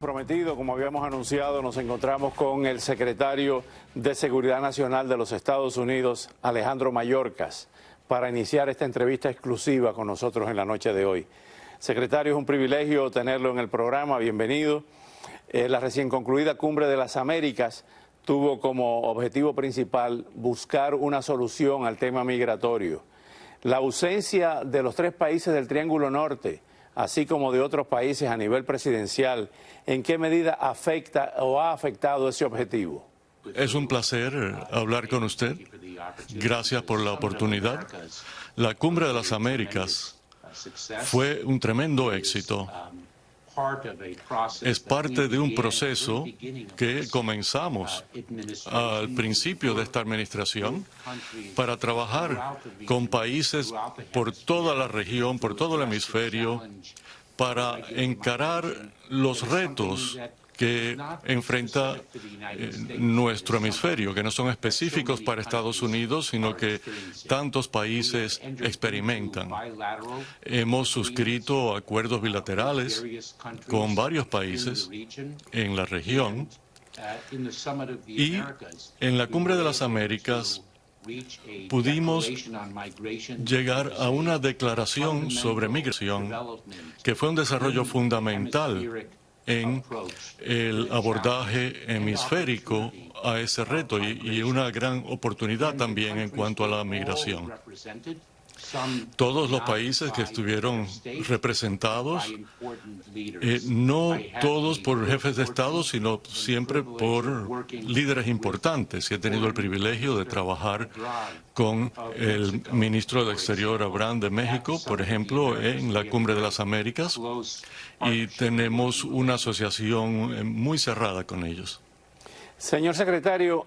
Prometido, como habíamos anunciado, nos encontramos con el secretario de Seguridad Nacional de los Estados Unidos, Alejandro Mayorkas, para iniciar esta entrevista exclusiva con nosotros en la noche de hoy. Secretario, es un privilegio tenerlo en el programa, bienvenido. La recién concluida Cumbre de las Américas tuvo como objetivo principal buscar una solución al tema migratorio. La ausencia de los tres países del Triángulo Norte, así como de otros países a nivel presidencial, ¿en qué medida afecta o ha afectado ese objetivo? Es un placer hablar con usted. Gracias por la oportunidad. La Cumbre de las Américas fue un tremendo éxito. Es parte de un proceso que comenzamos al principio de esta administración para trabajar con países por toda la región, por todo el hemisferio, para encarar los retos que enfrenta nuestro hemisferio, que no son específicos para Estados Unidos, sino que tantos países experimentan. Hemos suscrito acuerdos bilaterales con varios países en la región y en la Cumbre de las Américas pudimos llegar a una declaración sobre migración que fue un desarrollo fundamental en el abordaje hemisférico a ese reto y una gran oportunidad también en cuanto a la migración. Todos los países que estuvieron representados, no todos por jefes de Estado, sino siempre por líderes importantes. Y he tenido el privilegio de trabajar con el ministro de Exterior, Abraham, de México, por ejemplo, en la Cumbre de las Américas, y tenemos una asociación muy cerrada con ellos. Señor secretario,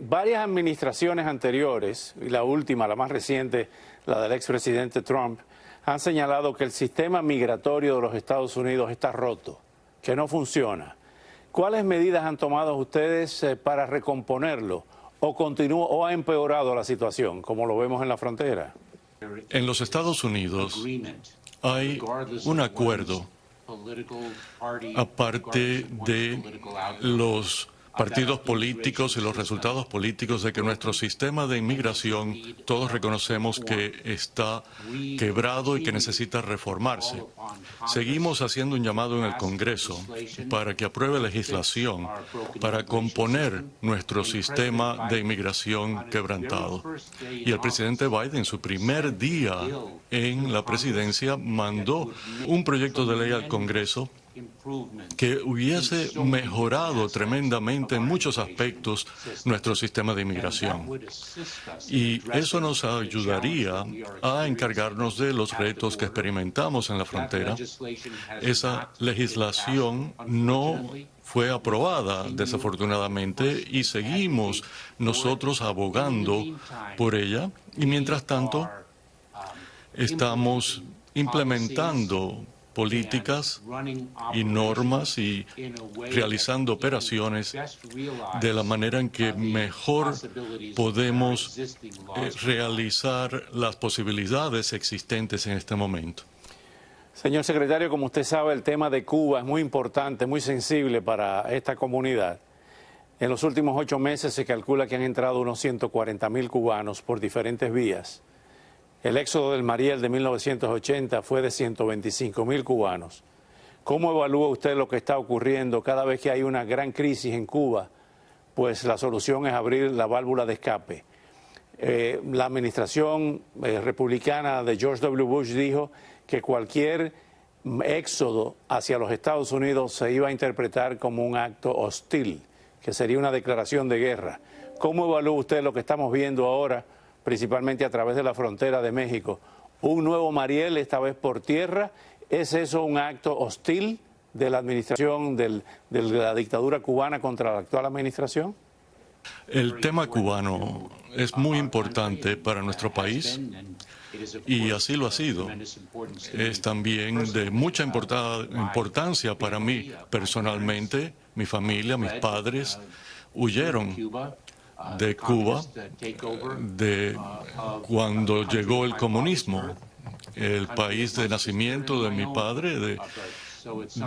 varias administraciones anteriores, y la última, la más reciente, la del expresidente Trump, han señalado que el sistema migratorio de los Estados Unidos está roto, que no funciona. ¿Cuáles medidas han tomado ustedes para recomponerlo o ha empeorado la situación, como lo vemos en la frontera? En los Estados Unidos hay un acuerdo, aparte de los partidos políticos y los resultados políticos, de que nuestro sistema de inmigración, todos reconocemos que está quebrado y que necesita reformarse. Seguimos haciendo un llamado en el Congreso para que apruebe legislación para componer nuestro sistema de inmigración quebrantado. Y el presidente Biden, su primer día en la presidencia, mandó un proyecto de ley al Congreso que hubiese mejorado tremendamente en muchos aspectos nuestro sistema de inmigración. Y eso nos ayudaría a encargarnos de los retos que experimentamos en la frontera. Esa legislación no fue aprobada, desafortunadamente, y seguimos nosotros abogando por ella. Y mientras tanto, estamos implementando políticas y normas y realizando operaciones de la manera en que mejor podemos realizar las posibilidades existentes en este momento. Señor secretario, como usted sabe, el tema de Cuba es muy importante, muy sensible para esta comunidad. En los últimos 8 meses se calcula que han entrado unos 140,000 cubanos por diferentes vías. El éxodo del Mariel de 1980 fue de 125,000 cubanos. ¿Cómo evalúa usted lo que está ocurriendo cada vez que hay una gran crisis en Cuba? Pues la solución es abrir la válvula de escape. La administración republicana de George W. Bush dijo que cualquier éxodo hacia los Estados Unidos se iba a interpretar como un acto hostil, que sería una declaración de guerra. ¿Cómo evalúa usted lo que estamos viendo ahora, principalmente a través de la frontera de México? Un nuevo Mariel, esta vez por tierra. ¿Es eso un acto hostil de la administración de la dictadura cubana contra la actual administración? El tema cubano es muy importante para nuestro país y así lo ha sido. Es también de mucha importancia para mí personalmente. Mi familia, mis padres huyeron de Cuba de cuando llegó el comunismo. El país de nacimiento de mi padre,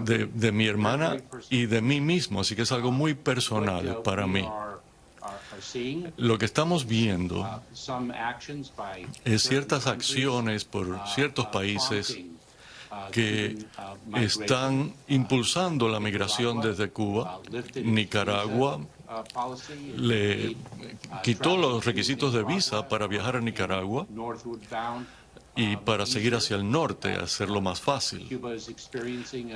de mi hermana y de mí mismo, así que es algo muy personal para mí. Lo que estamos viendo es ciertas acciones por ciertos países que están impulsando la migración desde Cuba. Nicaragua le quitó los requisitos de visa para viajar a Nicaragua y para seguir hacia el norte, hacerlo más fácil.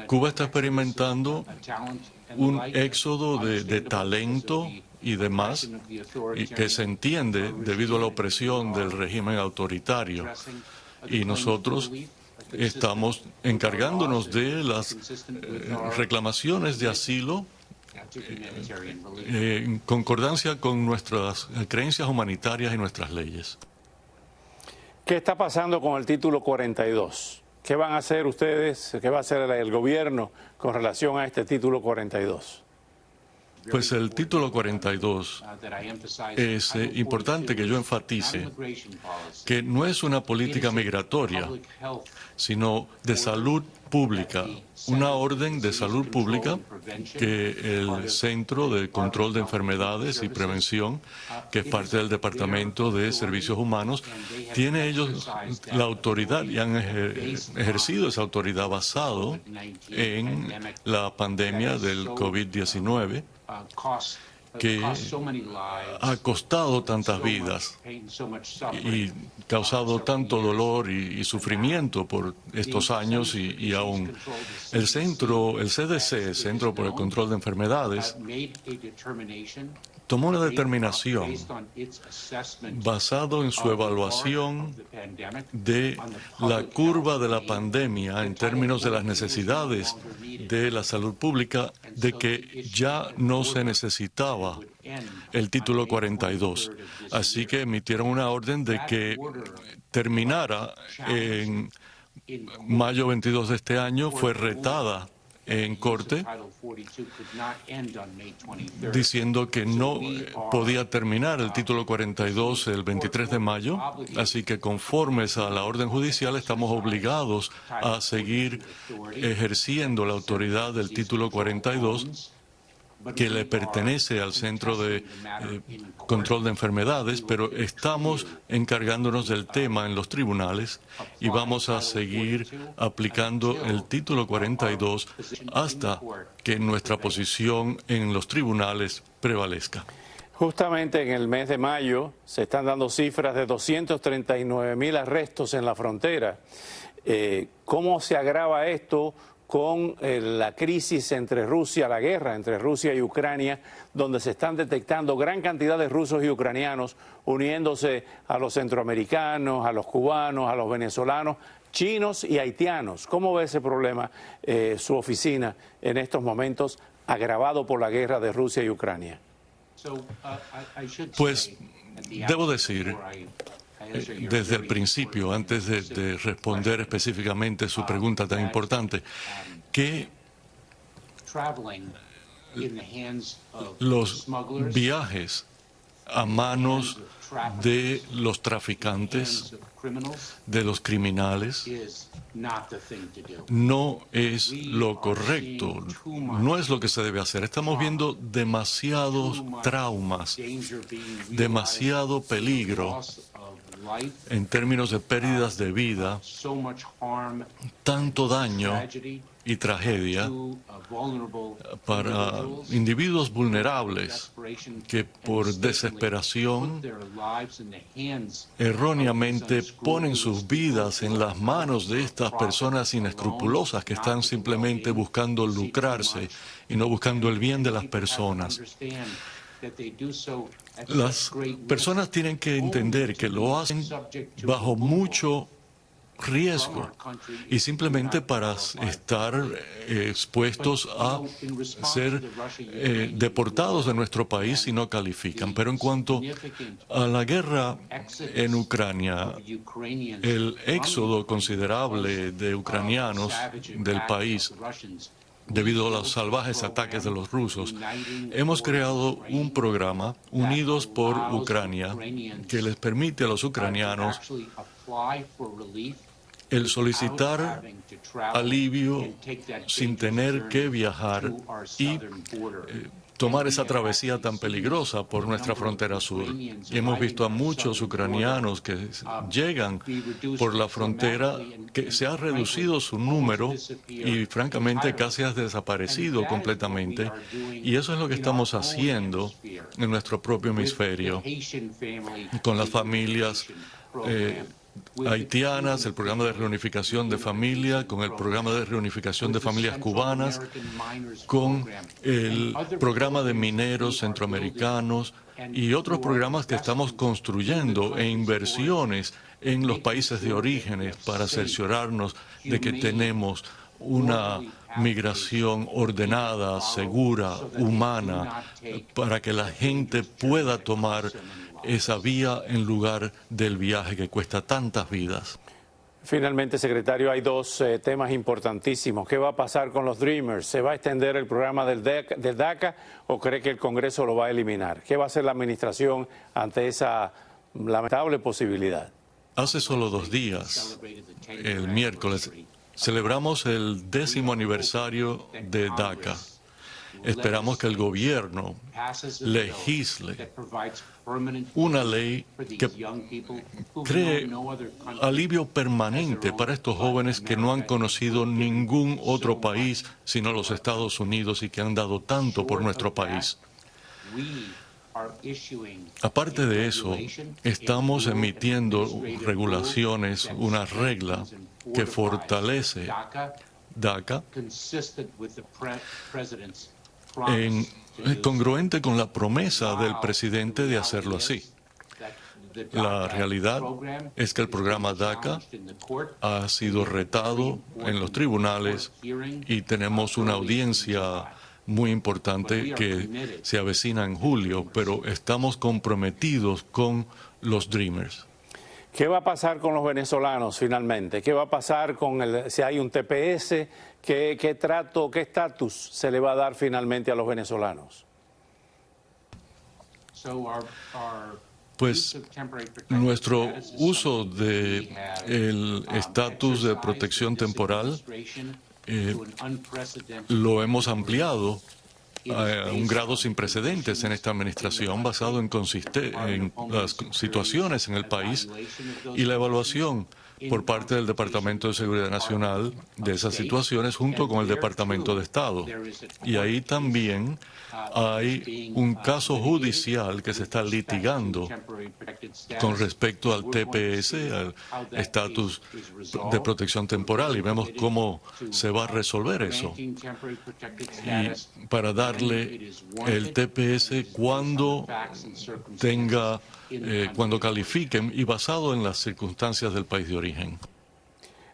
Cuba está experimentando un éxodo de talento y demás, y que se entiende debido a la opresión del régimen autoritario. Y nosotros estamos encargándonos de las reclamaciones de asilo en concordancia con nuestras creencias humanitarias y nuestras leyes. ¿Qué está pasando con el título 42? ¿Qué van a hacer ustedes, qué va a hacer el gobierno con relación a este título 42? Pues el título 42 es importante que yo enfatice que no es una política migratoria, sino de salud pública, una orden de salud pública que el Centro de Control de Enfermedades y Prevención, que es parte del Departamento de Servicios Humanos, tiene ellos la autoridad y han ejercido esa autoridad basado en la pandemia del COVID-19, que ha costado tantas vidas y causado tanto dolor y sufrimiento por estos años y aún. El CDC, Centro por el Control de Enfermedades, tomó una determinación basado en su evaluación de la curva de la pandemia en términos de las necesidades de la salud pública, de que ya no se necesitaba el título 42. Así que emitieron una orden de que terminara en mayo 22 de este año. Fue retada en corte diciendo que no podía terminar el título 42 el 23 de mayo, así que conformes a la orden judicial estamos obligados a seguir ejerciendo la autoridad del título 42, que le pertenece al Centro de Control de Enfermedades, pero estamos encargándonos del tema en los tribunales y vamos a seguir aplicando el título 42 hasta que nuestra posición en los tribunales prevalezca. Justamente en el mes de mayo se están dando cifras de 239,000 arrestos en la frontera. ¿Cómo se agrava esto con la crisis entre Rusia, la guerra entre Rusia y Ucrania, donde se están detectando gran cantidad de rusos y ucranianos uniéndose a los centroamericanos, a los cubanos, a los venezolanos, chinos y haitianos? ¿Cómo ve ese problema su oficina en estos momentos, agravado por la guerra de Rusia y Ucrania? Pues debo decir, desde el principio, antes de responder específicamente su pregunta tan importante, que los viajes a manos de los traficantes, de los criminales, no es lo correcto, no es lo que se debe hacer. Estamos viendo demasiados traumas, demasiado peligro en términos de pérdidas de vida, tanto daño y tragedia para individuos vulnerables que por desesperación erróneamente ponen sus vidas en las manos de estas personas inescrupulosas que están simplemente buscando lucrarse y no buscando el bien de las personas. Las personas tienen que entender que lo hacen bajo mucho riesgo y simplemente para estar expuestos a ser deportados de nuestro país si no califican. Pero en cuanto a la guerra en Ucrania, el éxodo considerable de ucranianos del país debido a los salvajes ataques de los rusos, hemos creado un programa, Unidos por Ucrania, que les permite a los ucranianos el solicitar alivio sin tener que viajar y tomar esa travesía tan peligrosa por nuestra frontera sur. Y hemos visto a muchos ucranianos que llegan por la frontera, que se ha reducido su número y francamente casi ha desaparecido completamente. Y eso es lo que estamos haciendo en nuestro propio hemisferio, con las familias haitianas, el programa de reunificación de familia, con el programa de reunificación de familias cubanas, con el programa de mineros centroamericanos y otros programas que estamos construyendo e inversiones en los países de orígenes para cerciorarnos de que tenemos una migración ordenada, segura, humana, para que la gente pueda tomar esa vía en lugar del viaje que cuesta tantas vidas. Finalmente, secretario, hay dos temas importantísimos. ¿Qué va a pasar con los Dreamers? ¿Se va a extender el programa del DACA o cree que el Congreso lo va a eliminar? ¿Qué va a hacer la administración ante esa lamentable posibilidad? Hace solo 2 días, el miércoles, celebramos el 10º aniversario de DACA. Esperamos que el gobierno legisle una ley que cree alivio permanente para estos jóvenes que no han conocido ningún otro país sino los Estados Unidos y que han dado tanto por nuestro país. Aparte de eso, estamos emitiendo regulaciones, una regla que fortalece DACA congruente con la promesa del presidente de hacerlo así. La realidad es que el programa DACA ha sido retado en los tribunales y tenemos una audiencia muy importante que se avecina en julio, pero estamos comprometidos con los Dreamers. ¿Qué va a pasar con los venezolanos finalmente? ¿Qué va a pasar con si hay un TPS? ¿Qué trato, qué estatus se le va a dar finalmente a los venezolanos? Pues nuestro uso del estatus de protección temporal lo hemos ampliado a un grado sin precedentes en esta administración, basado en las situaciones en el país y la evaluación por parte del Departamento de Seguridad Nacional de esas situaciones junto con el Departamento de Estado. Y ahí también hay un caso judicial que se está litigando con respecto al TPS, al estatus de protección temporal, y vemos cómo se va a resolver eso. Y para darle el TPS cuando cuando califiquen y basado en las circunstancias del país de origen.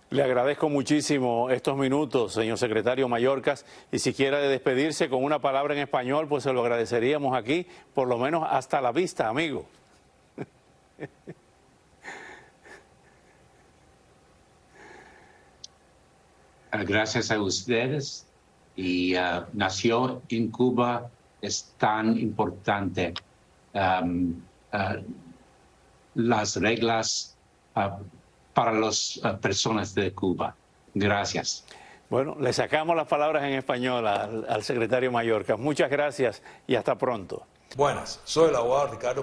Le agradezco muchísimo estos minutos, señor secretario Mayorkas, y si quiere despedirse con una palabra en español, pues se lo agradeceríamos aquí, por lo menos hasta la vista, amigo. Gracias a ustedes y nació en Cuba es tan importante. Las reglas para las personas de Cuba. Gracias. Bueno, le sacamos las palabras en español al secretario Mayorkas. Muchas gracias y hasta pronto. Buenas, soy el abogado Ricardo